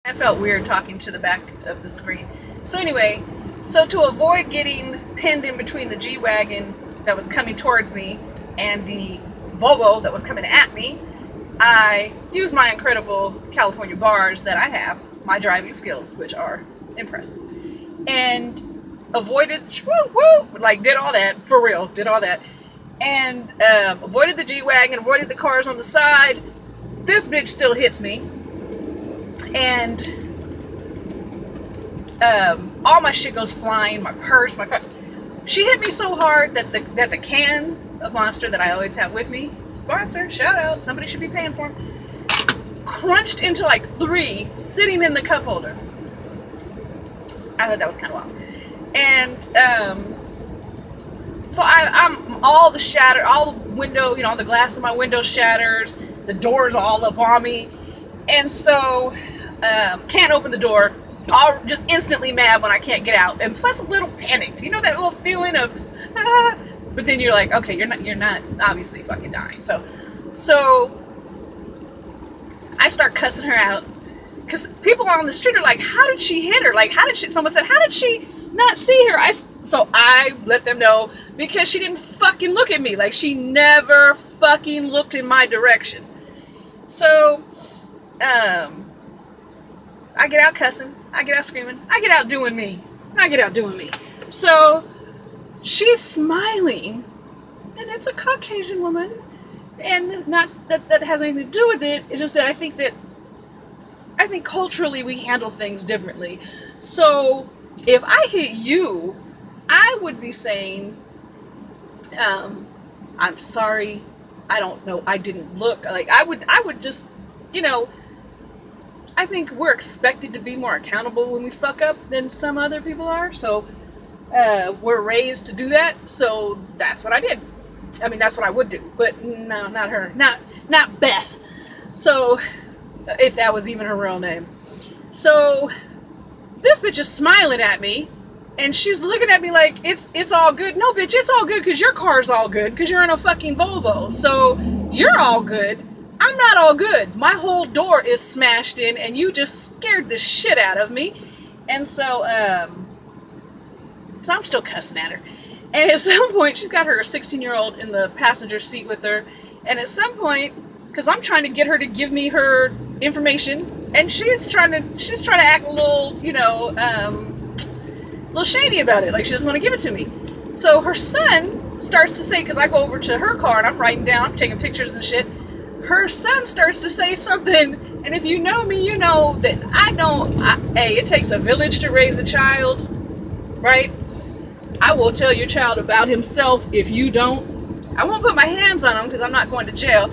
I felt weird talking to the back of the screen. So anyway, so to avoid getting pinned in between the G-Wagon that was coming towards me and the Volvo that was coming at me, I used my incredible California bars that I have, my driving skills, which are impressive, and avoided, like did all that, for real, did all that, and avoided the G-Wagon, avoided the cars on the side. This bitch still hits me, and all my shit goes flying, my purse, my car. She hit me so hard that the can of Monster that I always have with me, sponsor, shout out, somebody should be paying for them, crunched into like 3 sitting in the cup holder. I thought that was kind of wild. And so I'm all the window, all the glass in my window shatters, the door's all up on me, and so can't open the door. All just instantly mad when I can't get out, and plus a little panicked. You know that little feeling of but then you're like, okay, you're not obviously fucking dying. So I start cussing her out because people on the street are like, how did she hit her? Like, someone said, how did she not see her? So I let them know, because she didn't fucking look at me. Like, she never fucking looked in my direction. So I get out cussing, I get out screaming, I get out doing me. So she's smiling, and it's a Caucasian woman, and not that has anything to do with it. It's just that I think culturally we handle things differently. So if I hit you, I would be saying, I'm sorry, I don't know, I didn't look. Like, I would just, I think we're expected to be more accountable when we fuck up than some other people are. So we're raised to do that. So that's what I did. I mean, that's what I would do. But no, not her. Not Beth. So if that was even her real name. So this bitch is smiling at me, and she's looking at me like it's all good. No, bitch, it's all good because your car's all good because you're in a fucking Volvo. So you're all good. I'm not all good. My whole door is smashed in, and you just scared the shit out of me. And so I'm still cussing at her. And at some point, she's got her 16-year-old in the passenger seat with her. And at some point, because I'm trying to get her to give me her information, and she's trying to act a little, little shady about it. Like, she doesn't want to give it to me. So her son starts to say, because I go over to her car and I'm writing down, taking pictures and shit. Her son starts to say something, and if you know me, you know that it takes a village to raise a child, right? I will tell your child about himself if you don't. I won't put my hands on him because I'm not going to jail.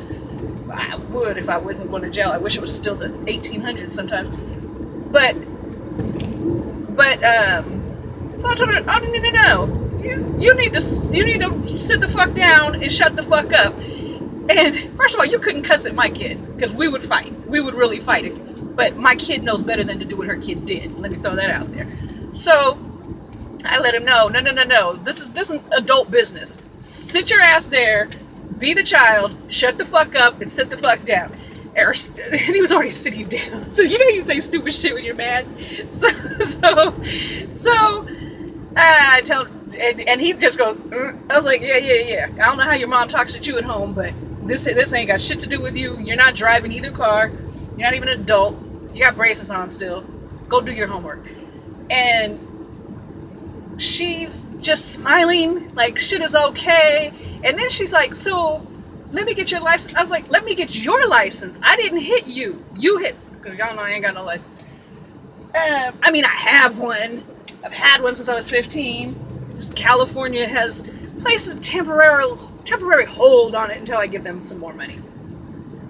I would if I wasn't going to jail. I wish it was still the 1800s sometimes. But so I told her, oh, no. You need to sit the fuck down and shut the fuck up. And first of all, you couldn't cuss at my kid, because we would fight. We would really fight. But my kid knows better than to do what her kid did. Let me throw that out there. So I let him know, no. This isn't adult business. Sit your ass there, be the child, shut the fuck up, and sit the fuck down. And he was already sitting down. So you say stupid shit when you're mad. So I tell him, and he just goes, I was like, yeah. I don't know how your mom talks at you at home, but this ain't got shit to do with you. You're not driving either car. You're not even an adult. You got braces on still. Go do your homework. And she's just smiling like shit is okay. And then she's like, so let me get your license. I was like, let me get your license. I didn't hit you. You hit, because y'all know I ain't got no license. I mean, I have one. I've had one since I was 15. Just California has placed a temporary hold on it until I give them some more money.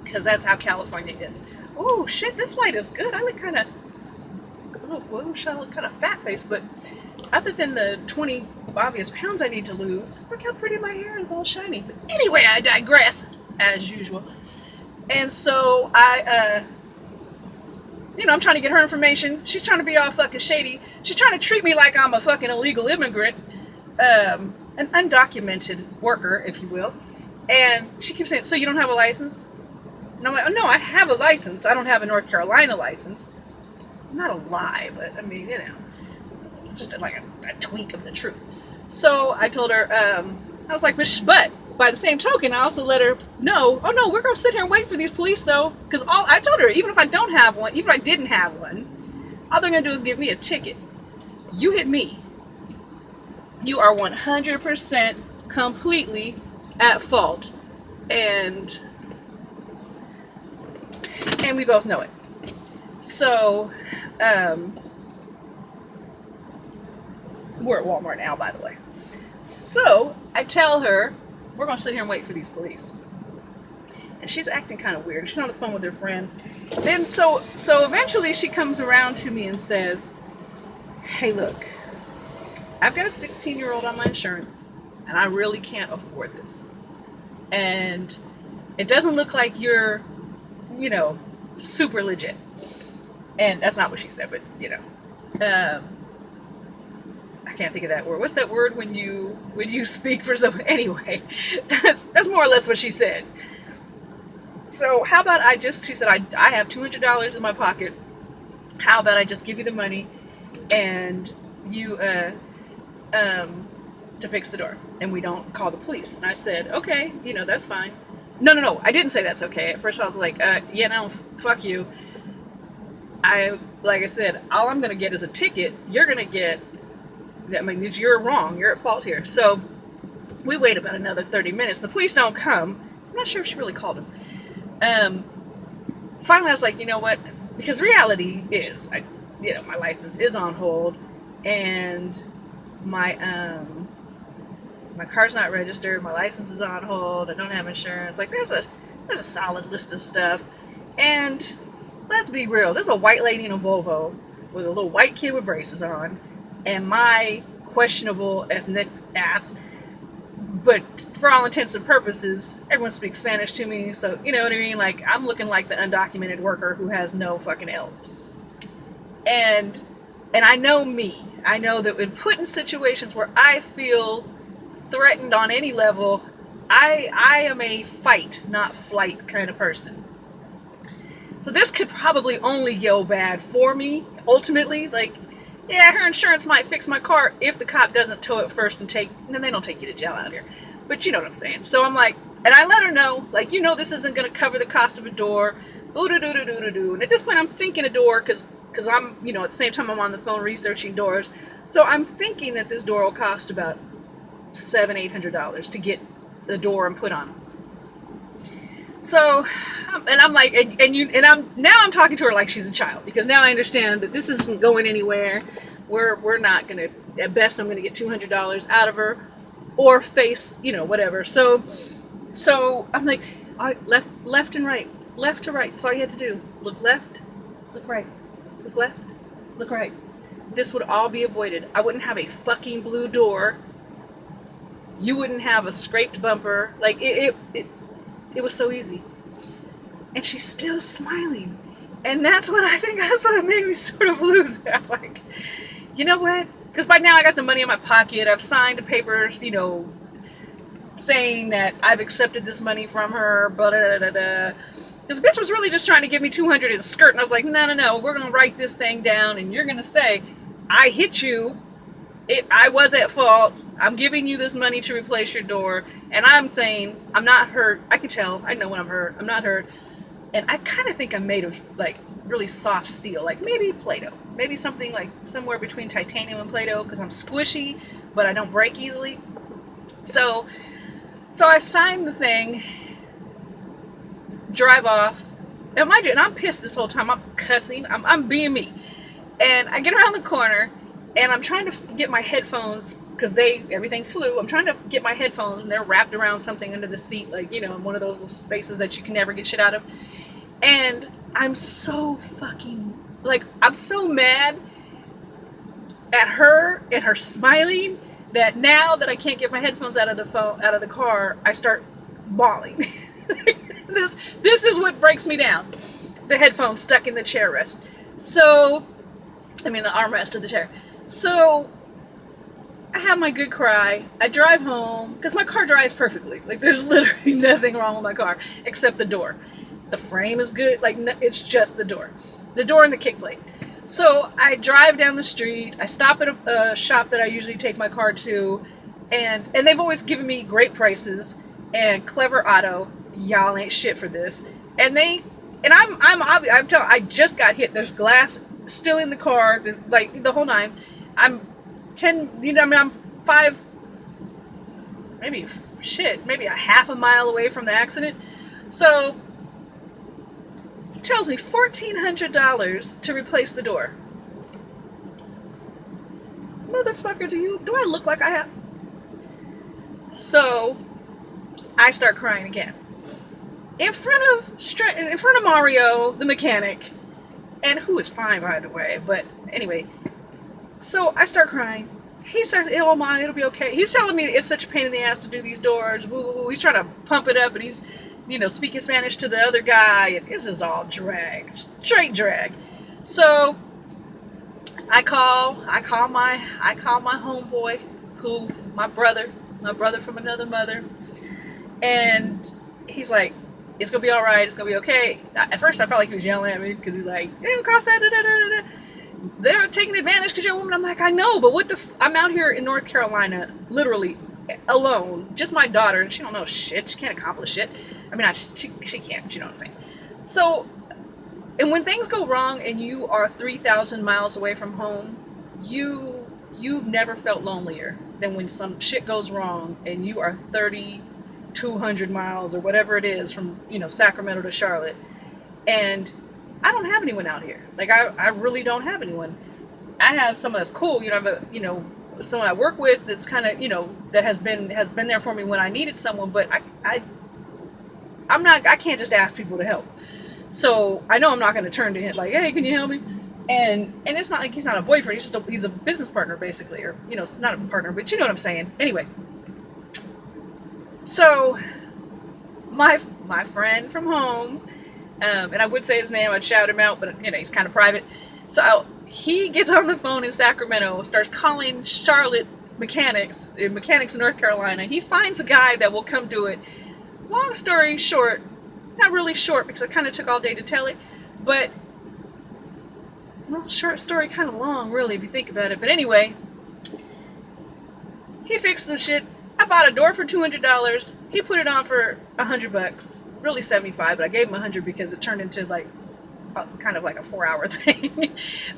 Because that's how California is. Oh shit, this light is good. I look kind of, I look kind of fat-faced, but other than the 20 obvious pounds I need to lose, look how pretty my hair is, all shiny. But anyway, I digress, as usual. And so I'm trying to get her information. She's trying to be all fucking shady. She's trying to treat me like I'm a fucking illegal immigrant, an undocumented worker, if you will. And she keeps saying, so you don't have a license? And I'm like, oh no, I have a license. I don't have a North Carolina license. not a lie, but I mean, just like a tweak of the truth. So I told her, I was like, but by the same token, I also let her know, oh no, we're going to sit here and wait for these police though. Because I told her, even if I don't have one, even if I didn't have one, all they're going to do is give me a ticket. You hit me. You are 100% completely at fault. And we both know it. So, we're at Walmart now, by the way. So, I tell her, we're going to sit here and wait for these police. And she's acting kind of weird. She's on the phone with her friends. Then, so eventually she comes around to me and says, hey, look, I've got a 16-year-old on my insurance, and I really can't afford this. And it doesn't look like you're, super legit. And that's not what she said, but, I can't think of that word. What's that word when you speak for someone? Anyway, that's more or less what she said. So how about she said, I have $200 in my pocket. How about I just give you the money and you, to fix the door and we don't call the police. And I said, okay, that's fine. No. I didn't say that's okay. At first I was like, no, fuck you. Like I said, all I'm going to get is a ticket. You're going to get, you're wrong. You're at fault here. So we wait about another 30 minutes. The police don't come. So I'm not sure if she really called him. Finally I was like, you know what? Because reality is, my license is on hold and my car's not registered, my license is on hold, I don't have insurance. Like there's a solid list of stuff. And let's be real, there's a white lady in a Volvo with a little white kid with braces on and my questionable ethnic ass. But for all intents and purposes, everyone speaks Spanish to me, so you know what I mean? Like I'm looking like the undocumented worker who has no fucking L's. And I know me. I know that when put in situations where I feel threatened on any level, I am a fight, not flight kind of person. So this could probably only go bad for me, ultimately. Like, yeah, her insurance might fix my car if the cop doesn't tow it first and then they don't take you to jail out here. But you know what I'm saying. So I'm like, and I let her know, like, this isn't going to cover the cost of a door. Ooh-doo-doo-doo-doo-doo. And at this point I'm thinking a door because I'm, at the same time I'm on the phone researching doors. So I'm thinking that this door will cost about $700-800 to get the door and put on. So, and I'm like, I'm talking to her like she's a child because now I understand that this isn't going anywhere. We're not gonna. At best, I'm gonna get $200 out of her, or face, whatever. So I'm like, all right, left and right, left to right. That's all you had to do. Look left, look right, look left, look right. This would all be avoided. I wouldn't have a fucking blue door. You wouldn't have a scraped bumper. Like it was so easy. And she's still smiling. And that's what made me sort of lose it. I was like, you know what? Because by now I got the money in my pocket. I've signed papers, saying that I've accepted this money from her. Because the bitch was really just trying to give me $200 in a skirt. And I was like, no. We're going to write this thing down. And you're going to say, I hit you. I was at fault. I'm giving you this money to replace your door. And I'm saying, I'm not hurt. I can tell. I know when I'm hurt. I'm not hurt. And I kind of think I'm made of, like, really soft steel. Like, maybe Play-Doh. Maybe something, like, somewhere between titanium and Play-Doh. Because I'm squishy, but I don't break easily. So I signed the thing. Drive off. And mind you, and I'm pissed this whole time. I'm cussing. I'm being me. And I get around the corner. And I'm trying to get my headphones, because everything flew. I'm trying to get my headphones, and they're wrapped around something under the seat, like, in one of those little spaces that you can never get shit out of. And I'm so fucking, I'm so mad at her and her smiling that now that I can't get my headphones out of the car, I start bawling. This is what breaks me down. The headphones stuck in the chair rest. The armrest of the chair. So, I have my good cry. I drive home, because my car drives perfectly. Like, there's literally nothing wrong with my car, except the door. The frame is good. Like, it's just the door. The door and the kick plate. So I drive down the street. I stop at a shop that I usually take my car to, and they've always given me great prices. And Clever Auto, y'all ain't shit for this. And I'm telling, I just got hit. There's glass still in the car. There's like the whole nine. I'm 10. I'm 5. Maybe a half a mile away from the accident. So he tells me $1,400 to replace the door. Motherfucker, do I look like I have? So I start crying again in front of Mario, the mechanic, and who is fine, by the way. But anyway, so I start crying. He starts, oh my, it'll be okay. He's telling me it's such a pain in the ass to do these doors. Woo, woo, woo. He's trying to pump it up, and he's, speaking Spanish to the other guy, and it's just all drag, straight drag. So I call my homeboy, my brother from another mother, and he's like, it's gonna be all right. It's gonna be okay. At first, I felt like he was yelling at me because he's like, it'll cost that. Da, da, da, da. They're taking advantage because you're a woman. I'm like, I know, but what the? I'm out here in North Carolina, literally alone, just my daughter, and she don't know shit. She can't accomplish shit. I mean, she can't. You know what I'm saying? So, and when things go wrong and you are 3,000 miles away from home, you've never felt lonelier than when some shit goes wrong and you are 3,200 miles or whatever it is from Sacramento to Charlotte, and I don't have anyone out here. Like I really don't have anyone. I have someone that's cool. I have someone I work with that's kind of that has been there for me when I needed someone. But I can't just ask people to help. So I know I'm not going to turn to him like, hey, can you help me? And it's not like he's not a boyfriend. He's a business partner basically, or not a partner, but you know what I'm saying. Anyway, so my friend from home. And I would say his name, I'd shout him out, but he's kind of private. So he gets on the phone in Sacramento, starts calling Charlotte mechanics in North Carolina. He finds a guy that will come do it. Long story short, not really short because I kind of took all day to tell it, but short story, kind of long really if you think about it. But anyway, he fixed the shit. I bought a door for $200. He put it on for $100. Really 75, but I gave him 100 because it turned into like kind of like a 4-hour thing.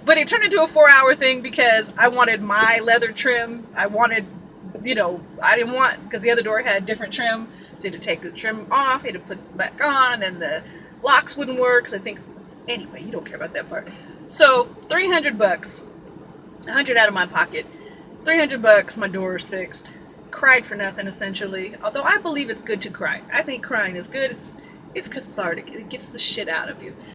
But it turned into a 4-hour thing because I wanted my leather trim. I wanted, I didn't want, because the other door had different trim, so you had to take the trim off, you had to put it back on, and then the locks wouldn't work. Because I think, anyway, you don't care about that part. So $300, 100 out of my pocket, $300. My door is fixed. Cried for nothing, essentially. Although I believe it's good to cry. I think crying is good. It's cathartic. It gets the shit out of you.